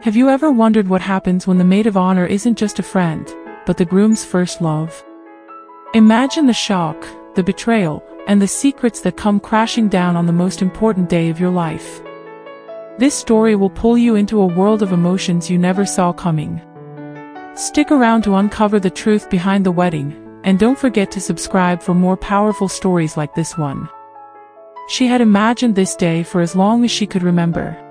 Have you ever wondered what happens when the maid of honor isn't just a friend, but the groom's first love? Imagine the shock, the betrayal, and the secrets that come crashing down on the most important day of your life. This story will pull you into a world of emotions you never saw coming. Stick around to uncover the truth behind the wedding, and don't forget to subscribe for more powerful stories like this one. She had imagined this day for as long as she could remember.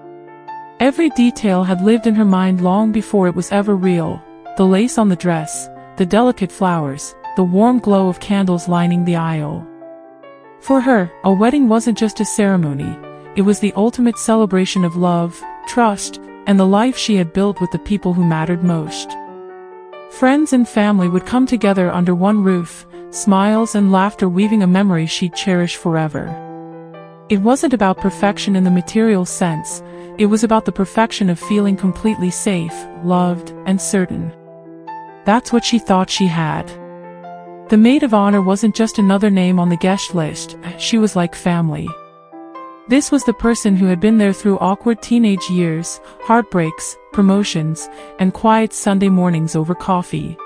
Every detail had lived in her mind long before it was ever real: the lace on the dress, the delicate flowers, the warm glow of candles lining the aisle. For her, a wedding wasn't just a ceremony, it was the ultimate celebration of love, trust, and the life she had built with the people who mattered most. Friends and family would come together under one roof, smiles and laughter weaving a memory she'd cherish forever. It wasn't about perfection in the material sense, it was about the perfection of feeling completely safe, loved, and certain. That's what she thought she had. The maid of honor wasn't just another name on the guest list, she was like family. This was the person who had been there through awkward teenage years, heartbreaks, promotions, and quiet Sunday mornings over coffee.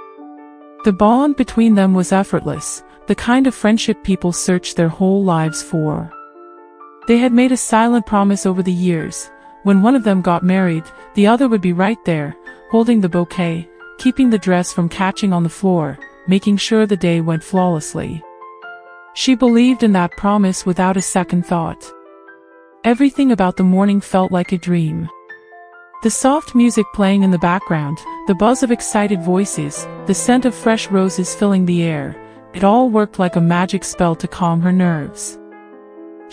The bond between them was effortless, the kind of friendship people searched their whole lives for. They had made a silent promise over the years: when one of them got married, the other would be right there, holding the bouquet, keeping the dress from catching on the floor, making sure the day went flawlessly. She believed in that promise without a second thought. Everything about the morning felt like a dream. The soft music playing in the background, the buzz of excited voices, the scent of fresh roses filling the air, it all worked like a magic spell to calm her nerves.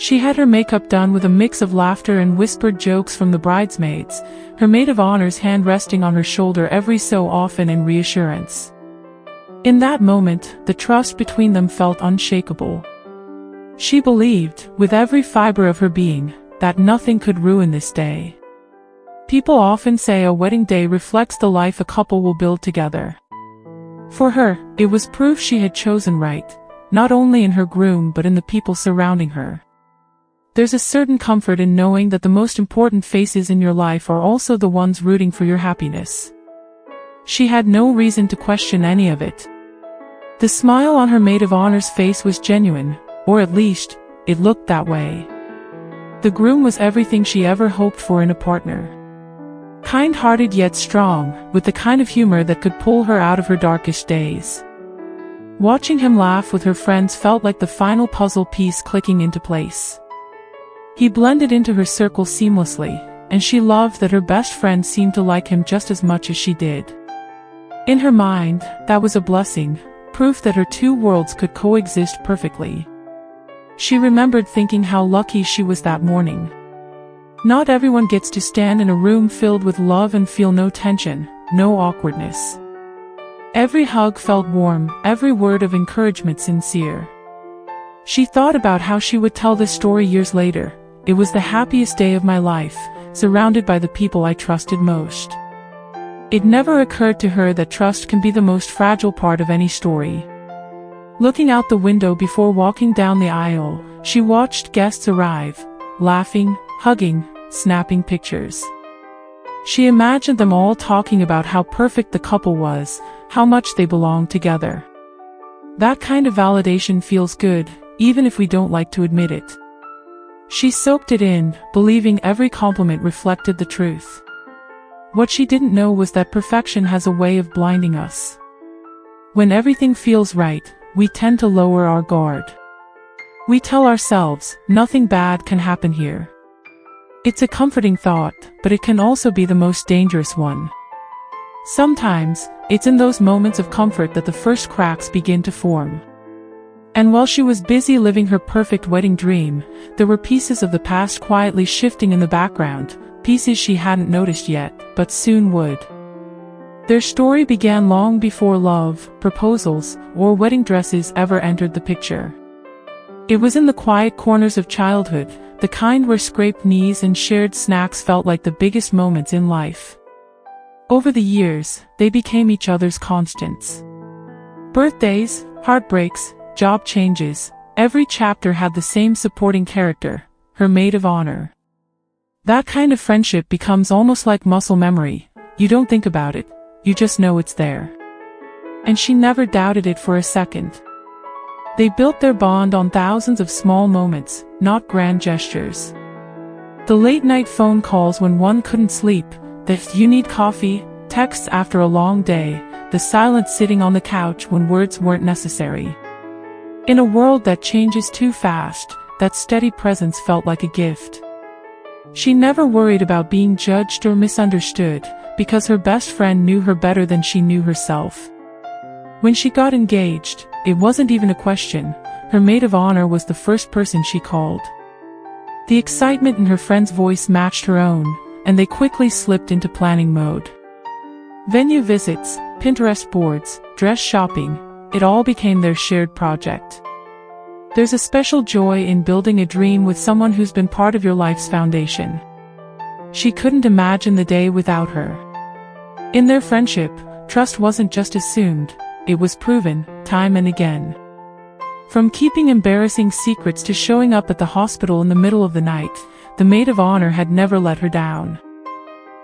She had her makeup done with a mix of laughter and whispered jokes from the bridesmaids, her maid of honor's hand resting on her shoulder every so often in reassurance. In that moment, the trust between them felt unshakable. She believed, with every fiber of her being, that nothing could ruin this day. People often say a wedding day reflects the life a couple will build together. For her, it was proof she had chosen right, not only in her groom but in the people surrounding her. There's a certain comfort in knowing that the most important faces in your life are also the ones rooting for your happiness. She had no reason to question any of it. The smile on her maid of honor's face was genuine, or at least, it looked that way. The groom was everything she ever hoped for in a partner. Kind-hearted yet strong, with the kind of humor that could pull her out of her darkest days. Watching him laugh with her friends felt like the final puzzle piece clicking into place. He blended into her circle seamlessly, and she loved that her best friend seemed to like him just as much as she did. In her mind, that was a blessing, proof that her two worlds could coexist perfectly. She remembered thinking how lucky she was that morning. Not everyone gets to stand in a room filled with love and feel no tension, no awkwardness. Every hug felt warm, every word of encouragement sincere. She thought about how she would tell this story years later: "It was the happiest day of my life, surrounded by the people I trusted most." It never occurred to her that trust can be the most fragile part of any story. Looking out the window before walking down the aisle, she watched guests arrive, laughing, hugging, snapping pictures. She imagined them all talking about how perfect the couple was, how much they belonged together. That kind of validation feels good, even if we don't like to admit it. She soaked it in, believing every compliment reflected the truth. What she didn't know was that perfection has a way of blinding us. When everything feels right, we tend to lower our guard. We tell ourselves, nothing bad can happen here. It's a comforting thought, but it can also be the most dangerous one. Sometimes, it's in those moments of comfort that the first cracks begin to form. And while she was busy living her perfect wedding dream, there were pieces of the past quietly shifting in the background, pieces she hadn't noticed yet, but soon would. Their story began long before love, proposals, or wedding dresses ever entered the picture. It was in the quiet corners of childhood, the kind where scraped knees and shared snacks felt like the biggest moments in life. Over the years, they became each other's constants. Birthdays, heartbreaks, job changes, every chapter had the same supporting character: her maid of honor. That kind of friendship becomes almost like muscle memory. You don't think about it, you just know it's there. And she never doubted it for a second. They built their bond on thousands of small moments, not grand gestures. The late-night phone calls when one couldn't sleep, the "you need coffee" texts after a long day, the silence sitting on the couch when words weren't necessary. In a world that changes too fast, that steady presence felt like a gift. She never worried about being judged or misunderstood, because her best friend knew her better than she knew herself. When she got engaged, it wasn't even a question. Her maid of honor was the first person she called. The excitement in her friend's voice matched her own, and they quickly slipped into planning mode. Venue visits, Pinterest boards, dress shopping, it all became their shared project. There's a special joy in building a dream with someone who's been part of your life's foundation. She couldn't imagine the day without her. In their friendship, trust wasn't just assumed, it was proven, time and again. From keeping embarrassing secrets to showing up at the hospital in the middle of the night, the maid of honor had never let her down.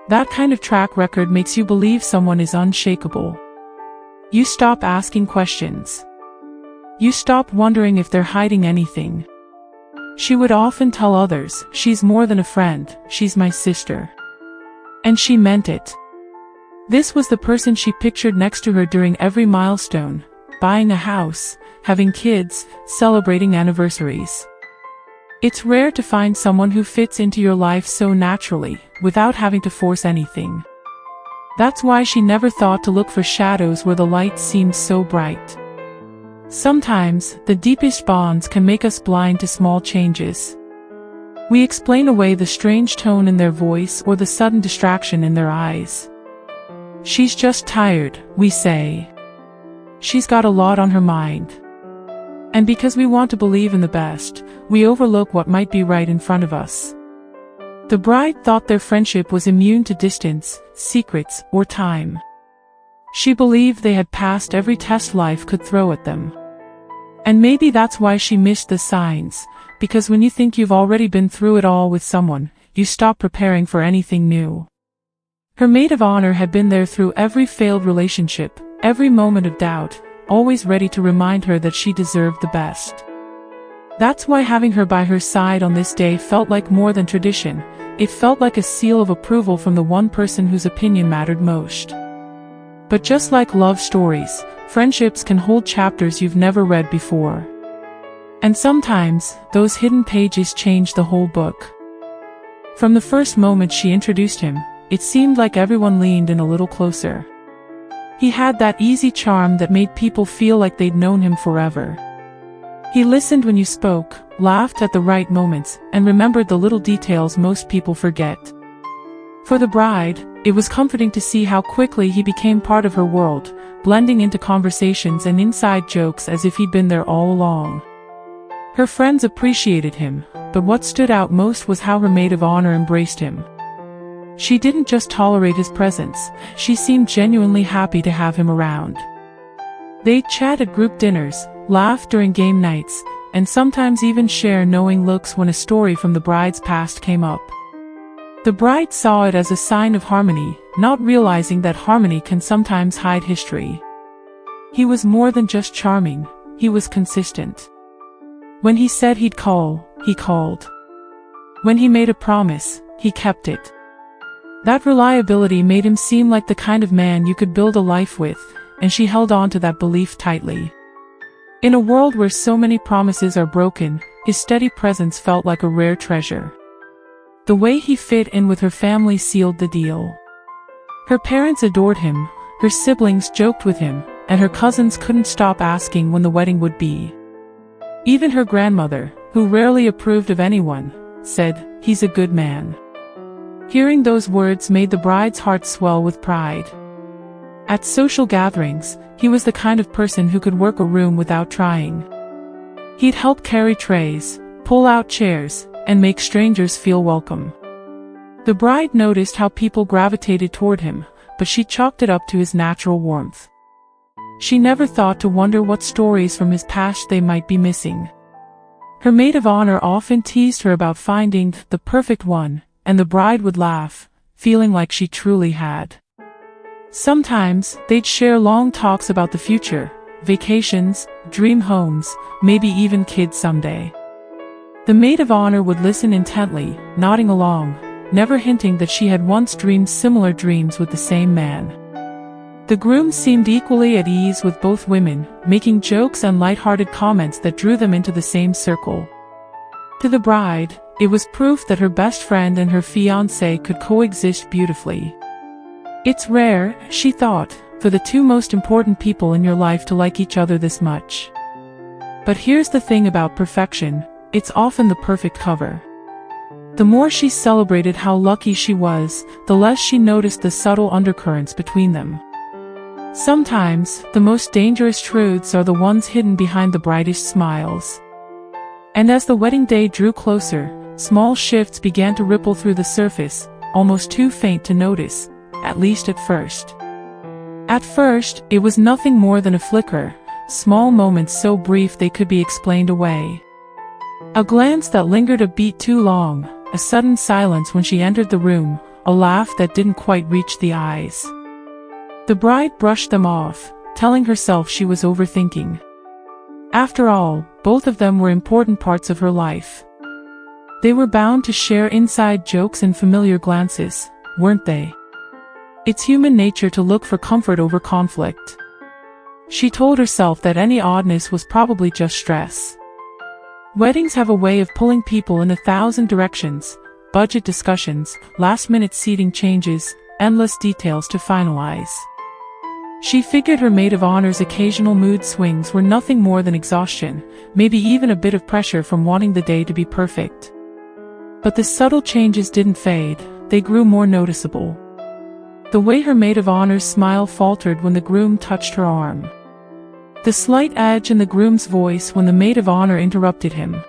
That kind of track record makes you believe someone is unshakable. You stop asking questions. You stop wondering if they're hiding anything. She would often tell others, "She's more than a friend, she's my sister." And she meant it. This was the person she pictured next to her during every milestone, buying a house, having kids, celebrating anniversaries. It's rare to find someone who fits into your life so naturally, without having to force anything. That's why she never thought to look for shadows where the light seemed so bright. Sometimes, the deepest bonds can make us blind to small changes. We explain away the strange tone in their voice or the sudden distraction in their eyes. "She's just tired," we say. "She's got a lot on her mind." And because we want to believe in the best, we overlook what might be right in front of us. The bride thought their friendship was immune to distance, secrets, or time. She believed they had passed every test life could throw at them. And maybe that's why she missed the signs, because when you think you've already been through it all with someone, you stop preparing for anything new. Her maid of honor had been there through every failed relationship, every moment of doubt, always ready to remind her that she deserved the best. That's why having her by her side on this day felt like more than tradition, it felt like a seal of approval from the one person whose opinion mattered most. But just like love stories, friendships can hold chapters you've never read before. And sometimes, those hidden pages change the whole book. From the first moment she introduced him, it seemed like everyone leaned in a little closer. He had that easy charm that made people feel like they'd known him forever. He listened when you spoke, laughed at the right moments, and remembered the little details most people forget. For the bride, it was comforting to see how quickly he became part of her world, blending into conversations and inside jokes as if he'd been there all along. Her friends appreciated him, but what stood out most was how her maid of honor embraced him. She didn't just tolerate his presence, she seemed genuinely happy to have him around. They'd chat at group dinners, laugh during game nights, and sometimes even share knowing looks when a story from the bride's past came up. The bride saw it as a sign of harmony, not realizing that harmony can sometimes hide history. He was more than just charming, he was consistent. When he said he'd call, he called. When he made a promise, he kept it. That reliability made him seem like the kind of man you could build a life with, and she held on to that belief tightly. In a world where so many promises are broken, his steady presence felt like a rare treasure. The way he fit in with her family sealed the deal. Her parents adored him, her siblings joked with him, and her cousins couldn't stop asking when the wedding would be. Even her grandmother, who rarely approved of anyone, said, "He's a good man." Hearing those words made the bride's heart swell with pride. At social gatherings, he was the kind of person who could work a room without trying. He'd help carry trays, pull out chairs, and make strangers feel welcome. The bride noticed how people gravitated toward him, but she chalked it up to his natural warmth. She never thought to wonder what stories from his past they might be missing. Her maid of honor often teased her about finding the perfect one, and the bride would laugh, feeling like she truly had. Sometimes, they'd share long talks about the future, vacations, dream homes, maybe even kids someday. The maid of honor would listen intently, nodding along, never hinting that she had once dreamed similar dreams with the same man. The groom seemed equally at ease with both women, making jokes and light-hearted comments that drew them into the same circle. To the bride, it was proof that her best friend and her fiancé could coexist beautifully. It's rare, she thought, for the two most important people in your life to like each other this much. But here's the thing about perfection, it's often the perfect cover. The more she celebrated how lucky she was, the less she noticed the subtle undercurrents between them. Sometimes, the most dangerous truths are the ones hidden behind the brightest smiles. And as the wedding day drew closer, small shifts began to ripple through the surface, almost too faint to notice, at least at first. At first, it was nothing more than a flicker, small moments so brief they could be explained away. A glance that lingered a beat too long, a sudden silence when she entered the room, a laugh that didn't quite reach the eyes. The bride brushed them off, telling herself she was overthinking. After all, both of them were important parts of her life. They were bound to share inside jokes and familiar glances, weren't they? It's human nature to look for comfort over conflict. She told herself that any oddness was probably just stress. Weddings have a way of pulling people in 1,000 directions, budget discussions, last-minute seating changes, endless details to finalize. She figured her maid of honor's occasional mood swings were nothing more than exhaustion, maybe even a bit of pressure from wanting the day to be perfect. But the subtle changes didn't fade, they grew more noticeable. The way her maid of honor's smile faltered when the groom touched her arm. The slight edge in the groom's voice when the maid of honor interrupted him.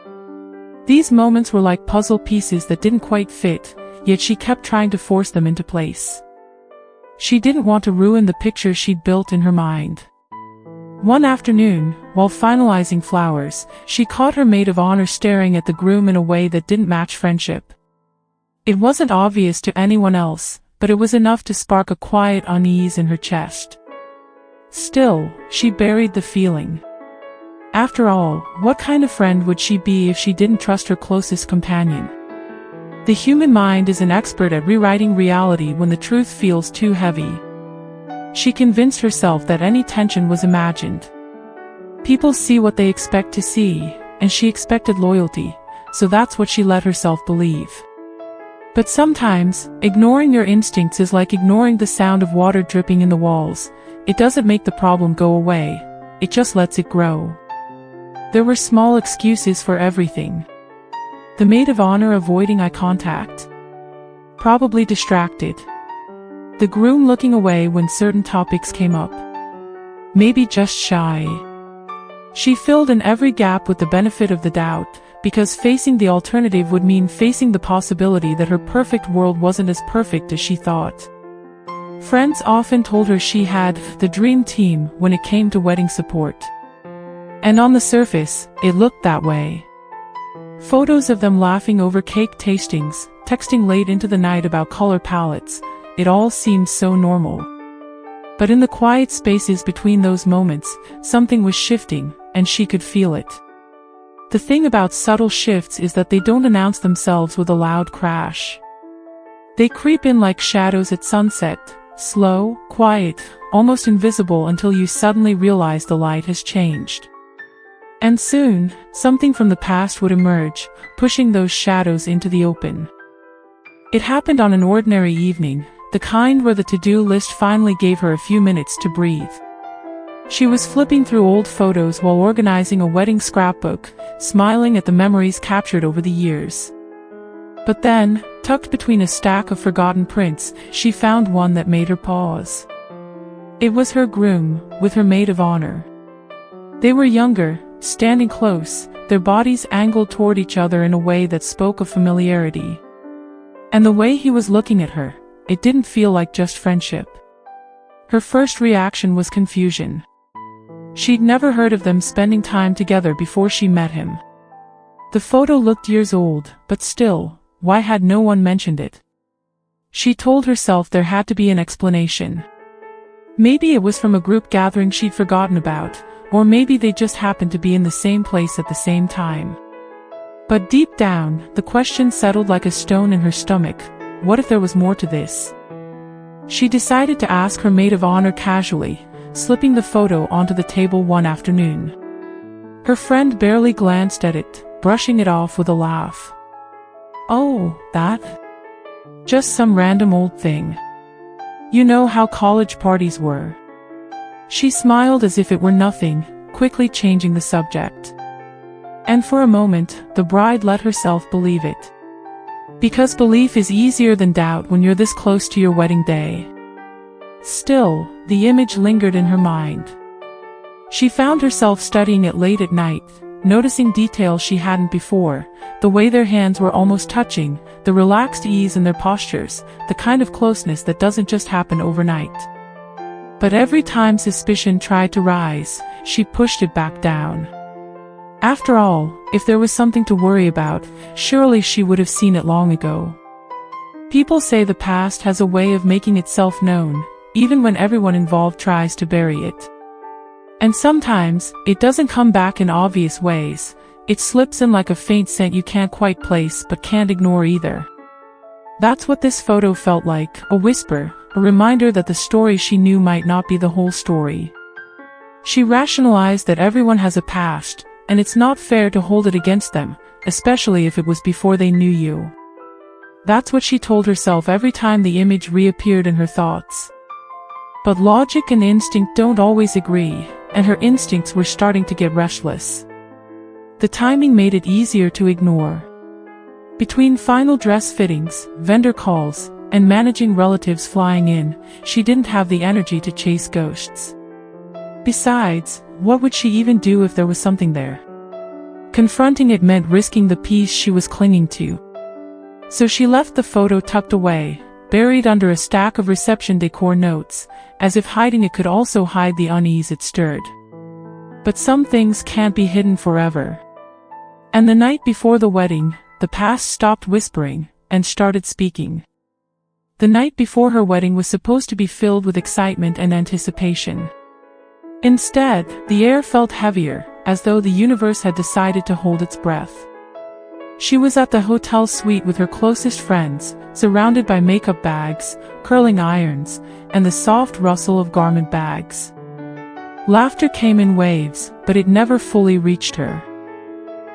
These moments were like puzzle pieces that didn't quite fit, yet she kept trying to force them into place. She didn't want to ruin the picture she'd built in her mind. One afternoon, while finalizing flowers, she caught her maid of honor staring at the groom in a way that didn't match friendship. It wasn't obvious to anyone else, but it was enough to spark a quiet unease in her chest. Still, she buried the feeling. After all, what kind of friend would she be if she didn't trust her closest companion? The human mind is an expert at rewriting reality when the truth feels too heavy. She convinced herself that any tension was imagined. People see what they expect to see, and she expected loyalty, so that's what she let herself believe. But sometimes, ignoring your instincts is like ignoring the sound of water dripping in the walls. It doesn't make the problem go away, it just lets it grow. There were small excuses for everything. The maid of honor avoiding eye contact. Probably distracted. The groom looking away when certain topics came up. Maybe just shy. She filled in every gap with the benefit of the doubt, because facing the alternative would mean facing the possibility that her perfect world wasn't as perfect as she thought. Friends often told her she had the dream team when it came to wedding support. And on the surface, it looked that way. Photos of them laughing over cake tastings, texting late into the night about color palettes, it all seemed so normal. But in the quiet spaces between those moments, something was shifting, and she could feel it. The thing about subtle shifts is that they don't announce themselves with a loud crash. They creep in like shadows at sunset, slow, quiet, almost invisible until you suddenly realize the light has changed. And soon, something from the past would emerge, pushing those shadows into the open. It happened on an ordinary evening, the kind where the to-do list finally gave her a few minutes to breathe. She was flipping through old photos while organizing a wedding scrapbook, smiling at the memories captured over the years. But then, tucked between a stack of forgotten prints, she found one that made her pause. It was her groom, with her maid of honor. They were younger, standing close, their bodies angled toward each other in a way that spoke of familiarity. And the way he was looking at her, it didn't feel like just friendship. Her first reaction was confusion. She'd never heard of them spending time together before she met him. The photo looked years old, but still, why had no one mentioned it? She told herself there had to be an explanation. Maybe it was from a group gathering she'd forgotten about, or maybe they just happened to be in the same place at the same time. But deep down, the question settled like a stone in her stomach. What if there was more to this? She decided to ask her maid of honor casually, slipping the photo onto the table one afternoon. Her friend barely glanced at it, brushing it off with a laugh. "Oh, that? Just some random old thing. You know how college parties were." She smiled as if it were nothing, quickly changing the subject. And for a moment, the bride let herself believe it. Because belief is easier than doubt when you're this close to your wedding day. Still, the image lingered in her mind. She found herself studying it late at night, noticing details she hadn't before, the way their hands were almost touching, the relaxed ease in their postures, the kind of closeness that doesn't just happen overnight. But every time suspicion tried to rise, she pushed it back down. After all, if there was something to worry about, surely she would have seen it long ago. People say the past has a way of making itself known, even when everyone involved tries to bury it. And sometimes, it doesn't come back in obvious ways. It slips in like a faint scent you can't quite place but can't ignore either. That's what this photo felt like, a whisper, a reminder that the story she knew might not be the whole story. She rationalized that everyone has a past, and it's not fair to hold it against them, especially if it was before they knew you. That's what she told herself every time the image reappeared in her thoughts. But logic and instinct don't always agree, and her instincts were starting to get restless. The timing made it easier to ignore. Between final dress fittings, vendor calls, and managing relatives flying in, she didn't have the energy to chase ghosts. Besides, what would she even do if there was something there? Confronting it meant risking the peace she was clinging to. So she left the photo tucked away, buried under a stack of reception decor notes, as if hiding it could also hide the unease it stirred. But some things can't be hidden forever. And the night before the wedding, the past stopped whispering, and started speaking. The night before her wedding was supposed to be filled with excitement and anticipation. Instead, the air felt heavier, as though the universe had decided to hold its breath. She was at the hotel suite with her closest friends, surrounded by makeup bags, curling irons, and the soft rustle of garment bags. Laughter came in waves, but it never fully reached her.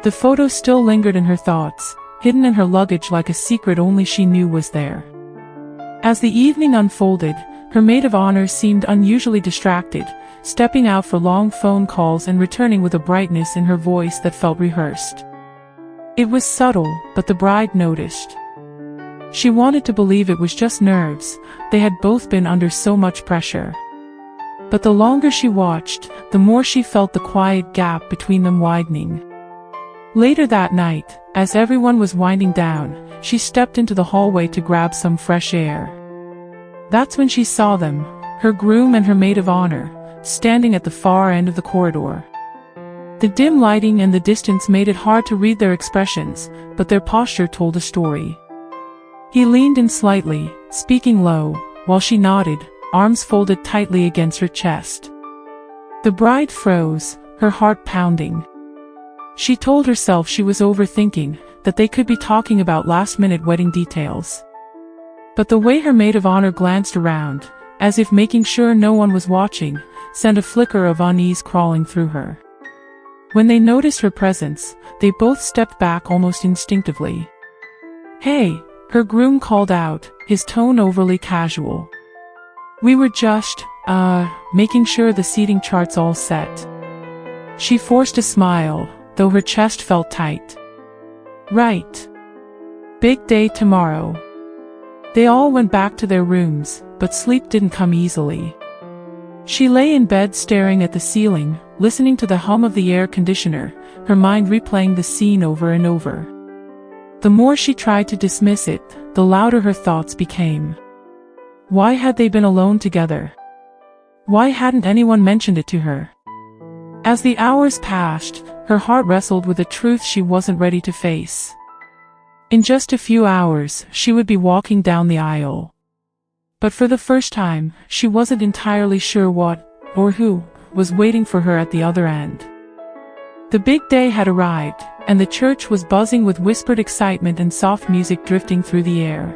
The photo still lingered in her thoughts, hidden in her luggage like a secret only she knew was there. As the evening unfolded, her maid of honor seemed unusually distracted, stepping out for long phone calls and returning with a brightness in her voice that felt rehearsed. It was subtle, but the bride noticed. She wanted to believe it was just nerves, they had both been under so much pressure. But the longer she watched, the more she felt the quiet gap between them widening. Later that night, as everyone was winding down, she stepped into the hallway to grab some fresh air. That's when she saw them, her groom and her maid of honor, standing at the far end of the corridor. The dim lighting and the distance made it hard to read their expressions, but their posture told a story. He leaned in slightly, speaking low, while she nodded, arms folded tightly against her chest. The bride froze, her heart pounding. She told herself she was overthinking, that they could be talking about last-minute wedding details. But the way her maid of honor glanced around, as if making sure no one was watching, sent a flicker of unease crawling through her. When they noticed her presence, they both stepped back almost instinctively. "Hey," her groom called out, his tone overly casual. "We were just, making sure the seating chart's all set." She forced a smile, though her chest felt tight. "Right. Big day tomorrow." They all went back to their rooms, but sleep didn't come easily. She lay in bed staring at the ceiling, listening to the hum of the air conditioner, her mind replaying the scene over and over. The more she tried to dismiss it, the louder her thoughts became. Why had they been alone together? Why hadn't anyone mentioned it to her? As the hours passed, her heart wrestled with a truth she wasn't ready to face. In just a few hours, she would be walking down the aisle. But for the first time, she wasn't entirely sure what, or who, was waiting for her at the other end. The big day had arrived, and the church was buzzing with whispered excitement and soft music drifting through the air.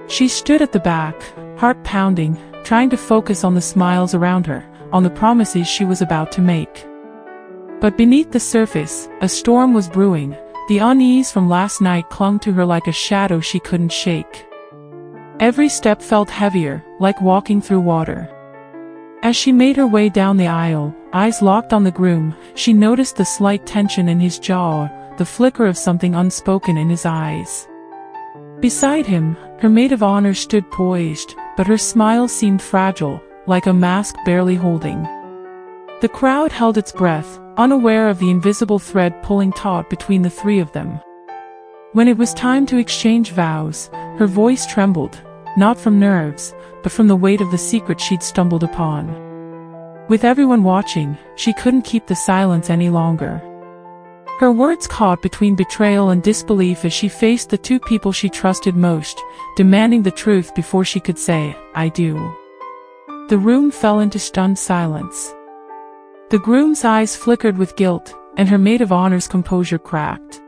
She stood at the back, heart pounding, trying to focus on the smiles around her, on the promises she was about to make. But beneath the surface, a storm was brewing. The unease from last night clung to her like a shadow she couldn't shake. Every step felt heavier, like walking through water. As she made her way down the aisle, eyes locked on the groom, she noticed the slight tension in his jaw, the flicker of something unspoken in his eyes. Beside him, her maid of honor stood poised, but her smile seemed fragile, like a mask barely holding. The crowd held its breath, unaware of the invisible thread pulling taut between the three of them. When it was time to exchange vows, her voice trembled, not from nerves, but from the weight of the secret she'd stumbled upon. With everyone watching, she couldn't keep the silence any longer. Her words caught between betrayal and disbelief as she faced the two people she trusted most, demanding the truth before she could say, "I do." The room fell into stunned silence. The groom's eyes flickered with guilt, and her maid of honor's composure cracked.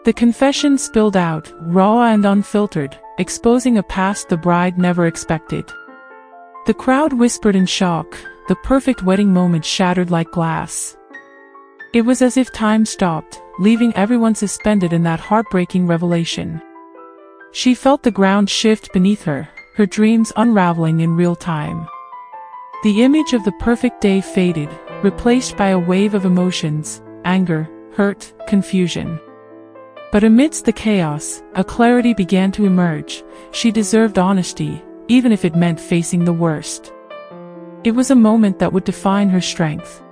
The confession spilled out, raw and unfiltered, exposing a past the bride never expected. The crowd whispered in shock, the perfect wedding moment shattered like glass. It was as if time stopped, leaving everyone suspended in that heartbreaking revelation. She felt the ground shift beneath her, her dreams unraveling in real time. The image of the perfect day faded, replaced by a wave of emotions, anger, hurt, confusion. But amidst the chaos, a clarity began to emerge. She deserved honesty, even if it meant facing the worst. It was a moment that would define her strength.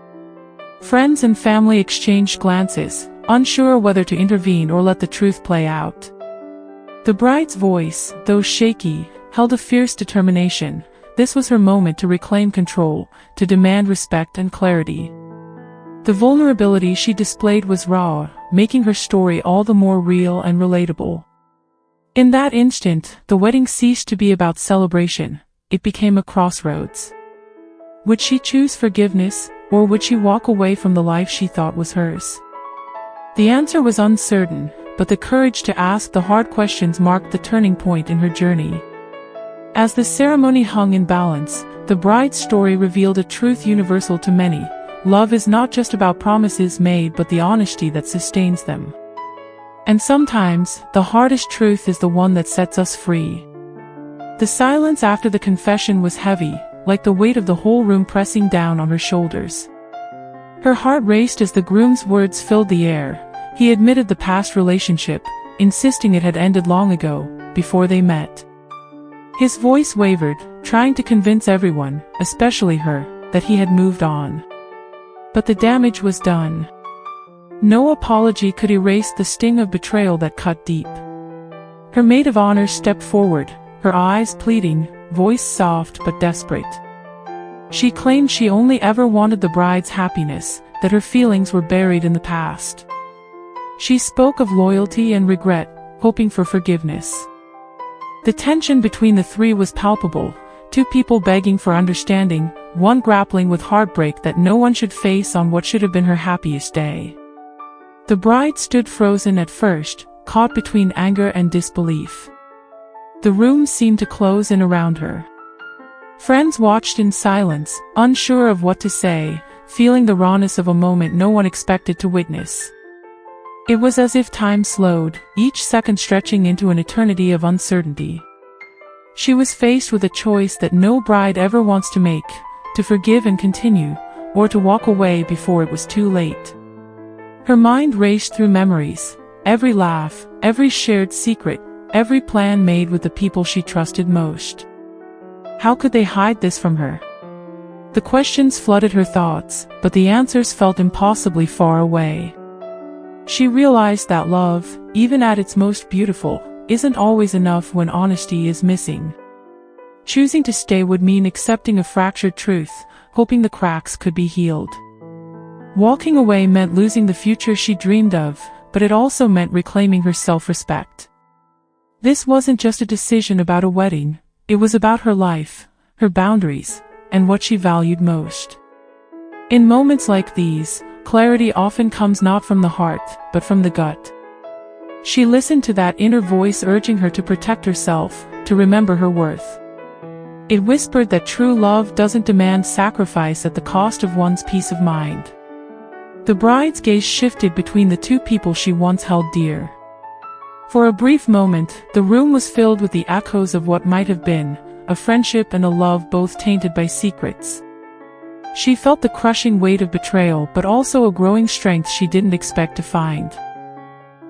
Friends and family exchanged glances, unsure whether to intervene or let the truth play out. The bride's voice, though shaky, held a fierce determination. This was her moment to reclaim control, to demand respect and clarity. The vulnerability she displayed was raw, making her story all the more real and relatable. In that instant, the wedding ceased to be about celebration. It became a crossroads. Would she choose forgiveness, or would she walk away from the life she thought was hers? The answer was uncertain, but the courage to ask the hard questions marked the turning point in her journey. As the ceremony hung in balance, the bride's story revealed a truth universal to many. Love is not just about promises made but the honesty that sustains them. And sometimes, the hardest truth is the one that sets us free. The silence after the confession was heavy, like the weight of the whole room pressing down on her shoulders. Her heart raced as the groom's words filled the air. He admitted the past relationship, insisting it had ended long ago, before they met. His voice wavered, trying to convince everyone, especially her, that he had moved on. But the damage was done. No apology could erase the sting of betrayal that cut deep. Her maid of honor stepped forward, her eyes pleading, voice soft but desperate. She claimed she only ever wanted the bride's happiness, that her feelings were buried in the past. She spoke of loyalty and regret, hoping for forgiveness. The tension between the three was palpable, two people begging for understanding, one grappling with heartbreak that no one should face on what should have been her happiest day. The bride stood frozen at first, caught between anger and disbelief. The room seemed to close in around her. Friends watched in silence, unsure of what to say, feeling the rawness of a moment no one expected to witness. It was as if time slowed, each second stretching into an eternity of uncertainty. She was faced with a choice that no bride ever wants to make, to forgive and continue, or to walk away before it was too late. Her mind raced through memories, every laugh, every shared secret, every plan made with the people she trusted most. How could they hide this from her? The questions flooded her thoughts, but the answers felt impossibly far away. She realized that love, even at its most beautiful, isn't always enough when honesty is missing. Choosing to stay would mean accepting a fractured truth, hoping the cracks could be healed. Walking away meant losing the future she dreamed of, but it also meant reclaiming her self-respect. This wasn't just a decision about a wedding, it was about her life, her boundaries, and what she valued most. In moments like these, clarity often comes not from the heart, but from the gut. She listened to that inner voice urging her to protect herself, to remember her worth. It whispered that true love doesn't demand sacrifice at the cost of one's peace of mind. The bride's gaze shifted between the two people she once held dear. For a brief moment, the room was filled with the echoes of what might have been, a friendship and a love both tainted by secrets. She felt the crushing weight of betrayal, but also a growing strength she didn't expect to find.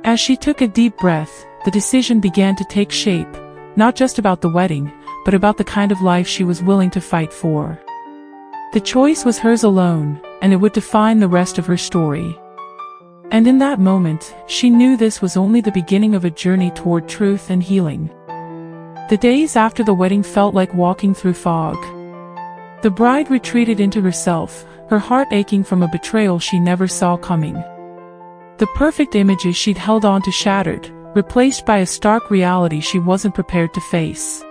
As she took a deep breath, the decision began to take shape, not just about the wedding, but about the kind of life she was willing to fight for. The choice was hers alone, and it would define the rest of her story. And in that moment, she knew this was only the beginning of a journey toward truth and healing. The days after the wedding felt like walking through fog. The bride retreated into herself, her heart aching from a betrayal she never saw coming. The perfect images she'd held on to shattered, replaced by a stark reality she wasn't prepared to face.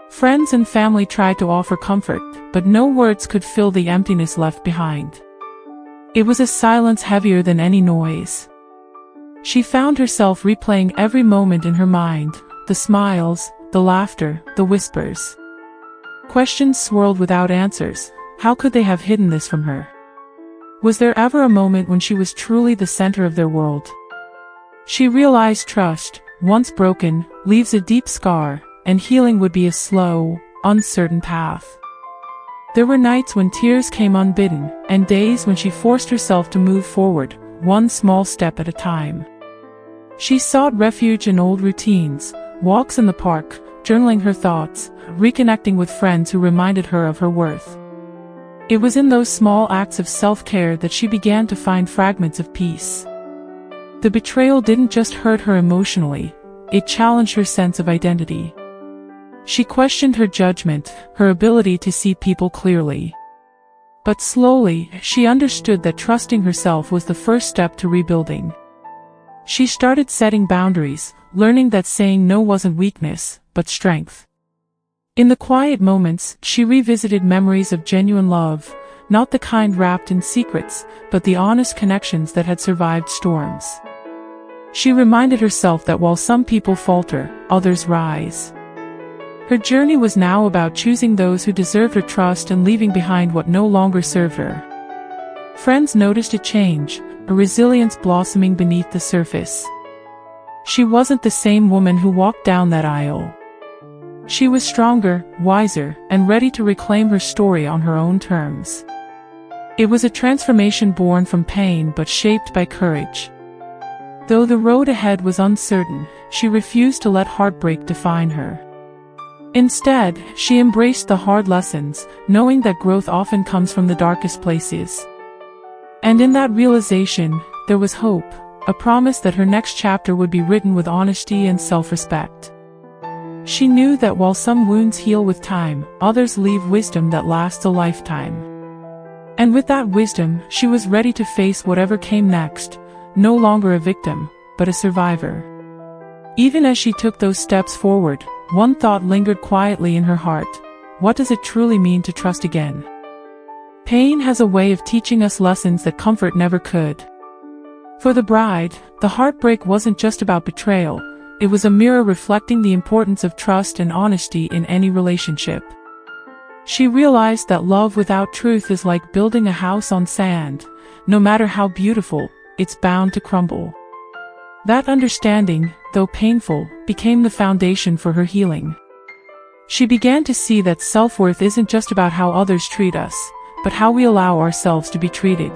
Friends and family tried to offer comfort, but no words could fill the emptiness left behind. It was a silence heavier than any noise. She found herself replaying every moment in her mind, the smiles, the laughter, the whispers. Questions swirled without answers. How could they have hidden this from her? Was there ever a moment when she was truly the center of their world? She realized trust, once broken, leaves a deep scar, and healing would be a slow, uncertain path. There were nights when tears came unbidden, and days when she forced herself to move forward, one small step at a time. She sought refuge in old routines, walks in the park, journaling her thoughts, reconnecting with friends who reminded her of her worth. It was in those small acts of self-care that she began to find fragments of peace. The betrayal didn't just hurt her emotionally, it challenged her sense of identity. She questioned her judgment, her ability to see people clearly. But slowly, she understood that trusting herself was the first step to rebuilding. She started setting boundaries, learning that saying no wasn't weakness, but strength. In the quiet moments, she revisited memories of genuine love, not the kind wrapped in secrets, but the honest connections that had survived storms. She reminded herself that while some people falter, others rise. Her journey was now about choosing those who deserved her trust and leaving behind what no longer served her. Friends noticed a change, a resilience blossoming beneath the surface. She wasn't the same woman who walked down that aisle. She was stronger, wiser, and ready to reclaim her story on her own terms. It was a transformation born from pain but shaped by courage. Though the road ahead was uncertain, she refused to let heartbreak define her. Instead, she embraced the hard lessons, knowing that growth often comes from the darkest places. And in that realization, there was hope, a promise that her next chapter would be written with honesty and self-respect. She knew that while some wounds heal with time, others leave wisdom that lasts a lifetime. And with that wisdom, she was ready to face whatever came next, no longer a victim, but a survivor. Even as she took those steps forward, one thought lingered quietly in her heart. What does it truly mean to trust again? Pain has a way of teaching us lessons that comfort never could. For the bride, the heartbreak wasn't just about betrayal, it was a mirror reflecting the importance of trust and honesty in any relationship. She realized that love without truth is like building a house on sand. No matter how beautiful, it's bound to crumble. That understanding, though painful, became the foundation for her healing. She began to see that self-worth isn't just about how others treat us, but how we allow ourselves to be treated.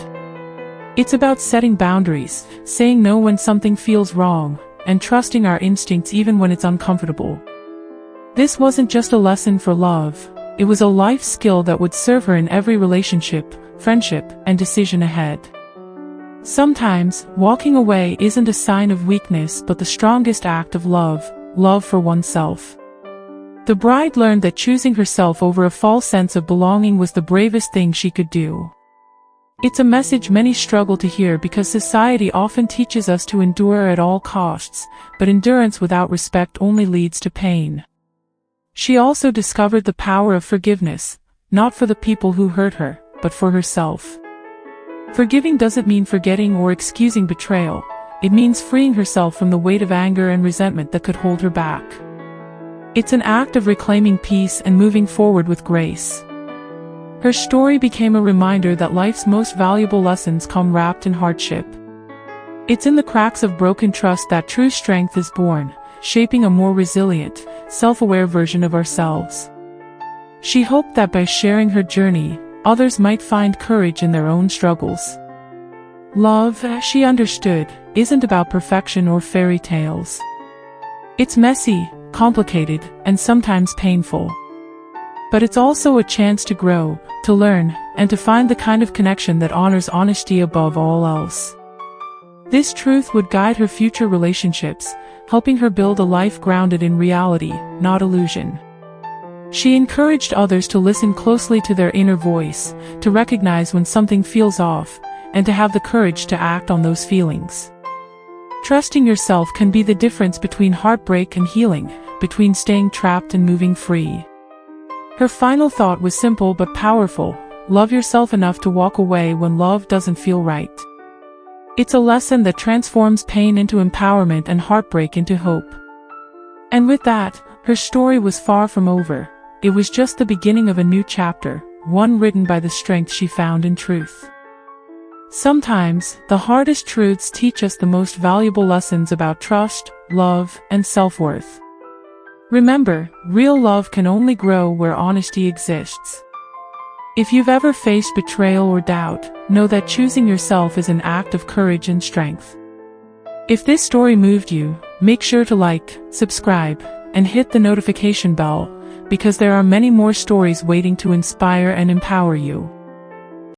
It's about setting boundaries, saying no when something feels wrong, and trusting our instincts even when it's uncomfortable. This wasn't just a lesson for love, it was a life skill that would serve her in every relationship, friendship, and decision ahead. Sometimes, walking away isn't a sign of weakness but the strongest act of love, love for oneself. The bride learned that choosing herself over a false sense of belonging was the bravest thing she could do. It's a message many struggle to hear because society often teaches us to endure at all costs, but endurance without respect only leads to pain. She also discovered the power of forgiveness, not for the people who hurt her, but for herself. Forgiving doesn't mean forgetting or excusing betrayal, it means freeing herself from the weight of anger and resentment that could hold her back. It's an act of reclaiming peace and moving forward with grace. Her story became a reminder that life's most valuable lessons come wrapped in hardship. It's in the cracks of broken trust that true strength is born, shaping a more resilient, self-aware version of ourselves. She hoped that by sharing her journey, others might find courage in their own struggles. Love, as she understood, isn't about perfection or fairy tales. It's messy, complicated, and sometimes painful. But it's also a chance to grow, to learn, and to find the kind of connection that honors honesty above all else. This truth would guide her future relationships, helping her build a life grounded in reality, not illusion. She encouraged others to listen closely to their inner voice, to recognize when something feels off, and to have the courage to act on those feelings. Trusting yourself can be the difference between heartbreak and healing, between staying trapped and moving free. Her final thought was simple but powerful: love yourself enough to walk away when love doesn't feel right. It's a lesson that transforms pain into empowerment and heartbreak into hope. And with that, her story was far from over. It was just the beginning of a new chapter, one written by the strength she found in truth. Sometimes, the hardest truths teach us the most valuable lessons about trust, love, and self-worth. Remember, real love can only grow where honesty exists. If you've ever faced betrayal or doubt, know that choosing yourself is an act of courage and strength. If this story moved you, make sure to like, subscribe, and hit the notification bell, because there are many more stories waiting to inspire and empower you.